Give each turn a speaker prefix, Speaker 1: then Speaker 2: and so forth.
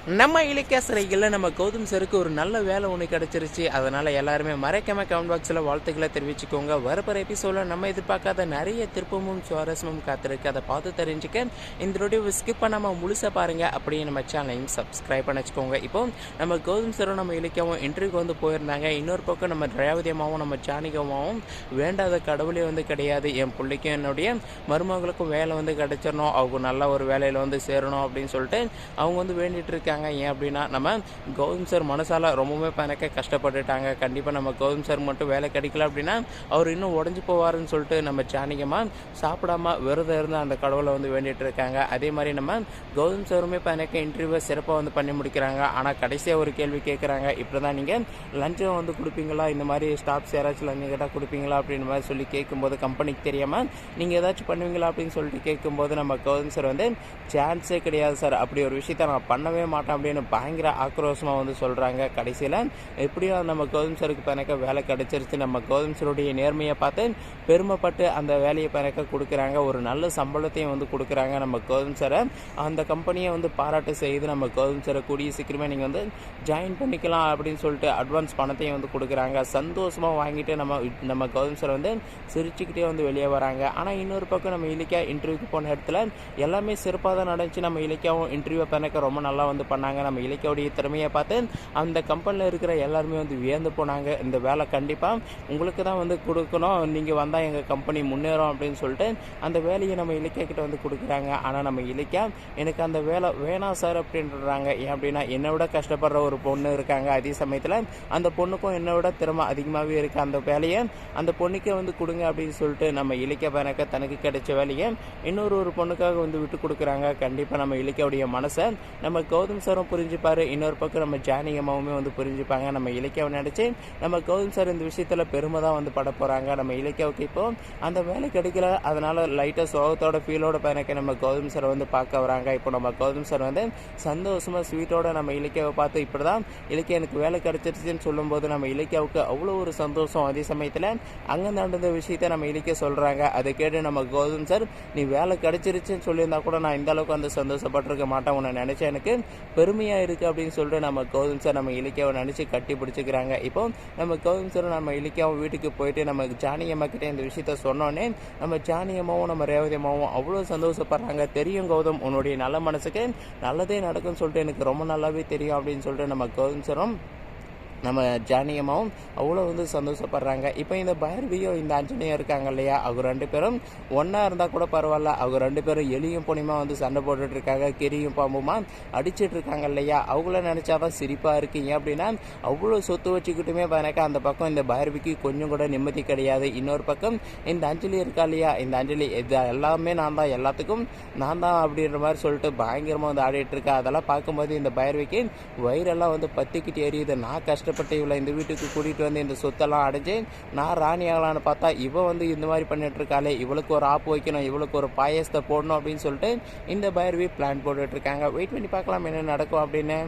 Speaker 1: நம்ம இலக்கிய சிறைகளில் நம்ம கௌதம் சருக்கு ஒரு நல்ல வேலை ஒன்று கிடச்சிருச்சு. அதனால் எல்லாருமே மறைக்காம கமெண்ட் பாக்ஸில் வாழ்த்துக்களை தெரிவிச்சுக்கோங்க. வரப்போகிற எபிசோடில் நம்ம எதிர்பார்க்காத நிறைய திருப்பமும் சுவாரஸ்யமும் காத்திருக்கு. அதை பார்த்து தெரிஞ்சுக்க இந்த வீடியோ ஸ்கிப் பண்ணாமல் முழுசாக பாருங்கள். அப்படியே நம்ம சேனலையும் சப்ஸ்கிரைப் பண்ண வச்சுக்கோங்க. இப்போ நம்ம கௌதம் சரும் நம்ம இலக்கியாவும் இன்டர்வியூக்கு வந்து போயிருந்தாங்க. இன்னொரு பக்கம் நம்ம திரௌபதியமாவும் நம்ம ஜானகியமாவும் வேண்டாத கடவுளே வந்து கிடையாது, என் பிள்ளைக்கும் என்னுடைய மருமகளுக்கும் வேலை வந்து கிடைச்சிடணும், அவங்க நல்ல ஒரு வேலையில் வந்து சேரணும் அப்படின்னு சொல்லிட்டு அவங்க வந்து வேண்டிட்டு இருக்காங்க. ஏன் அப்படின்னா நம்ம கௌதம் சார் மனசால ரொம்பவே எனக்கு கஷ்டப்பட்டுட்டாங்க. கண்டிப்பாக நம்ம கௌதம் சார் மட்டும் வேலை கிடைக்கல அப்படின்னா அவர் இன்னும் உடஞ்சி போவாருன்னு சொல்லிட்டு நம்ம ஜானகியமாக சாப்பிடாம விரதம் இருந்து அந்த கடவுளை வந்து வேண்டிட்டு இருக்காங்க. அதே மாதிரி நம்ம கௌதம் சாருமே எனக்கு இன்டர்வியூவை சிறப்பாக வந்து பண்ணி முடிக்கிறாங்க. ஆனால் கடைசியாக ஒரு கேள்வி கேட்குறாங்க, இப்படி தான் நீங்கள் லஞ்சம் வந்து கொடுப்பீங்களா, இந்த மாதிரி ஸ்டாஃப்ஸ் யாராச்சும் லஞ்சம் கேட்டால் கொடுப்பீங்களா அப்படின்னு மாதிரி சொல்லி கேட்கும்போது கம்பெனிக்கு தெரியாமல் நீங்கள் ஏதாச்சும் பண்ணுவீங்களா அப்படின்னு சொல்லிட்டு கேட்கும்போது நம்ம கௌதம் சார் வந்து சான்ஸே கிடையாது சார், அப்படி ஒரு விஷயத்த நான் பண்ணவே மாட்டேன் அப்படின்னு பயங்கர ஆக்ரோஷமாக வந்து சொல்கிறாங்க. கடைசியில் எப்படியோ நம்ம கௌதம் சருக்கு பணக்க வேலை கிடைச்சிருச்சு. நம்ம கௌதம் சருடைய நேர்மையை பார்த்து பெருமைப்பட்டு அந்த வேலையை பணக்க கொடுக்குறாங்க. ஒரு நல்ல சம்பளத்தையும் வந்து கொடுக்குறாங்க. நம்ம கௌதம் சரை அந்த கம்பெனியை வந்து பாராட்டு செய்து நம்ம கௌதம் சரை கூடிய சீக்கிரமே நீங்கள் வந்து ஜாயின் பண்ணிக்கலாம் அப்படின்னு சொல்லிட்டு அட்வான்ஸ் பணத்தையும் வந்து கொடுக்குறாங்க. சந்தோஷமாக வாங்கிட்டு நம்ம கௌதம் சரை வந்து சிரிச்சுக்கிட்டே வந்து வெளியே வராங்க. ஆனால் இன்னொரு பக்கம் நம்ம இலக்கியா இன்டர்வியூக்கு போன இடத்துல எல்லாமே சிறப்பாக தான் நடந்துச்சு. நம்ம இலக்கியாவும் இன்டர்வியூ பண்ணக்க ரொம்ப நல்லா வந்து பண்ணாங்க. நம்ம இலக்கியோடைய திறமையை பார்த்து அந்த கம்பெனியில் இருக்கிற எல்லாருமே வந்து வியந்து போனாங்க. இந்த வேலை கண்டிப்பாக உங்களுக்கு தான் வந்து கொடுக்கணும், நீங்கள் வந்தால் எங்கள் கம்பெனி முன்னேறும் அப்படின்னு சொல்லிட்டு அந்த வேலையை நம்ம இலக்கிய கிட்ட வந்து கொடுக்குறாங்க. ஆனால் நம்ம இலக்கியா எனக்கு அந்த வேலை வேணாம் சார் அப்படின்றாங்க. ஏன் அப்படின்னா என்னை விட கஷ்டப்படுற ஒரு பொண்ணு இருக்காங்க, அதே சமயத்தில் அந்த பொண்ணுக்கும் என்னை விட திறமை அதிகமாகவே இருக்குது, அந்த வேலையை அந்த பொண்ணுக்கே வந்து கொடுங்க அப்படின்னு சொல்லிட்டு நம்ம இலக்கிய பேனக்க தனக்கு கிடைச்ச வேலையை ஒரு பொண்ணுக்காக வந்து விட்டு கொடுக்குறாங்க. கண்டிப்பாக நம்ம இலக்கியோடைய மனசை நம்ம கௌதம் சாரும் புரிஞ்சுப்பாரு. இன்னொரு பக்கம் நம்ம ஜானகியம்மாவுமே வந்து புரிஞ்சுப்பாங்க. நம்ம இலக்கியாவை நினச்சி நம்ம கௌதம் சார் இந்த விஷயத்தில் பெருமை தான் வந்து பட போகிறாங்க. நம்ம இலக்கியாவுக்கு இப்போ அந்த வேலை கிடைக்கல, அதனால் லைட்டாக சோகத்தோட ஃபீலோட பயணக்க நம்ம கௌதம் சார் வந்து பார்க்க வராங்க. இப்போ நம்ம கௌதம் சார் வந்து சந்தோஷமாக ஸ்வீட்டோட நம்ம இலக்கியாவை பார்த்து இப்படி தான் இலக்கியா எனக்கு வேலை கிடைச்சிருச்சுன்னு சொல்லும்போது நம்ம இலக்கியாவுக்கு அவ்வளோ ஒரு சந்தோஷம். அதே சமயத்தில் அங்கே நடந்த விஷயத்தை நம்ம இலக்கிய சொல்கிறாங்க. அதை கேட்டு நம்ம கௌதம் சார் நீ வேலை கிடைச்சிருச்சுன்னு சொல்லியிருந்தா கூட நான் இந்த அளவுக்கு வந்து சந்தோஷப்பட்டிருக்க மாட்டேன், உன்னை நினச்சா எனக்கு பெருமையாக இருக்குது அப்படின்னு சொல்லிட்டு நம்ம கௌதம் சார் நம்ம இலக்கியாவை நினச்சி கட்டி பிடிச்சிக்கிறாங்க. இப்போ நம்ம கௌதம் சார் நம்ம இலக்கியாவும் வீட்டுக்கு போயிட்டு நம்ம ஜானகியம்மா கிட்டே இந்த விஷயத்த சொன்னோன்னே நம்ம ஜானகியம்மாவும் நம்ம ரேவதியம்மாவும் அவ்வளோ சந்தோஷப்படுறாங்க. தெரியும் கௌதம், உன்னுடைய நல்ல மனசுக்கு நல்லதே நடக்கும்னு சொல்லிட்டு எனக்கு ரொம்ப நல்லாவே தெரியும் அப்படின்னு சொல்லிட்டு நம்ம கௌதம் சாரும் நம்ம ஜானகியம்மாவும் அவ்வளோ வந்து சந்தோஷப்படுறாங்க. இப்போ இந்த பைரவியும் இந்த ஆஞ்சநேயம் இருக்காங்க இல்லையா, அவங்க ரெண்டு பேரும் ஒன்றா இருந்தால் கூட பரவாயில்ல, அவங்க ரெண்டு பேரும் எலியும் பொனியுமா வந்து சண்டை போட்டுட்டு இருக்காங்க, கிரியும் பாம்புமா அடிச்சுட்டு இருக்காங்க இல்லையா, அவங்கள நினச்சாதான் சிரிப்பாக இருக்கீங்க அப்படின்னா அவ்வளோ சொத்து வச்சுக்கிட்டுமே பாருங்க அந்த பக்கம் இந்த பைரவிக்கு கொஞ்சம் கூட நிம்மதி கிடையாது. இன்னொரு பக்கம் இந்த அஞ்சலி இருக்கா இல்லையா, இந்த அஞ்சலி இது எல்லாமே நான் தான், எல்லாத்துக்கும் நான் தான் அப்படின்ற மாதிரி சொல்லிட்டு பயங்கரமாக வந்து ஆடிட்டு இருக்கா. அதெல்லாம் பார்க்கும்போது இந்த பைரவிக்கு வயிறெல்லாம் வந்து பத்திக்கிட்டு எரியுது. நான் கஷ்டப்பட்டு இவளை இந்த வீட்டுக்கு கூட்டிகிட்டு வந்து இந்த சொத்தெல்லாம் அடைஞ்சு நான் ராணி ஆகலான்னு பார்த்தா இவ வந்து இந்த மாதிரி பண்ணிட்டு இருக்காளே, இவளுக்கு ஒரு ஆப்பு வைக்கணும், இவளுக்கு ஒரு பாயசத்தை போடணும் அப்படின்னு சொல்லிட்டு இந்த பைரவி பிளான் போட்டுட்டு இருக்காங்க. வெயிட் பண்ணி பார்க்கலாம் என்ன நடக்கும் அப்படின்னு.